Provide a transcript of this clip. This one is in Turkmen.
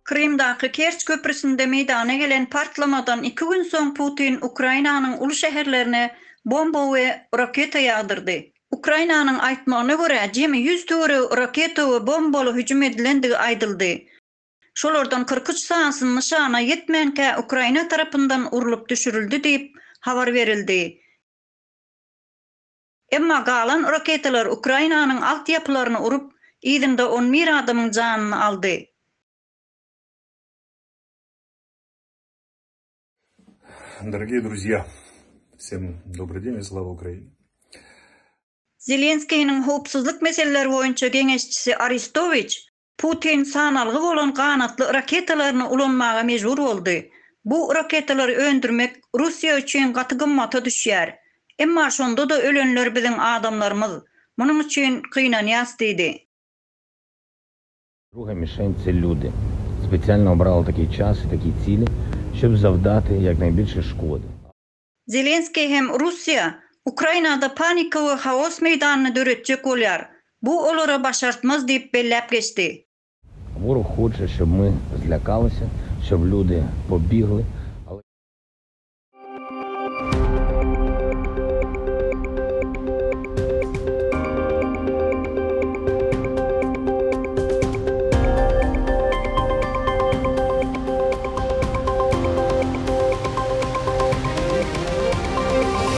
Krimdaki Kerç köprüsünde meydana gelen partlamadan 2 gün soň Putin Ukrainanyň uly şäherlerine bomba we raketa ýagdyrdy. Ukrainanyň aýtmagyna görä, jemi 100 töre raketa we bombaly hüjüm edilendigi aýdyldy. Şolardan 43 sanasyny nişana ýetmänkä Ukraina tarapyndan urulyp düşürildi diýip habar berildi. Emma galan raketalar Ukrainanyň alt ýapylaryny urup, ýylynda 11 adamyň janyny aldy. Дорогие друзья, всем добрый день и слава Украине. Zelenskiýiň howpsuzlyk meseleleri boýunça geňeşçisi Aristovich, Putin sanalygy bolan ganatly raketalaryny ulanmaga mejbur boldy. Bu raketaları öndürmek Russiýa üçin gaty gymmata düşýär. Emma şonda da ölenler biziň adamlarymyz. Munyň üçin kynanýas diýdi. Друга мішень – це люди. Спеціально обрали такий час і такі цілі, щоб завдати якнайбільше шкоди. Zelenskiy hem Russiýa Ukrainada panika we haos meýdanyny döretjek bolýar. Bu olara başartmaz diýip belläp geçdi. Ворог хоче, щоб ми злякалися, щоб люди побігли,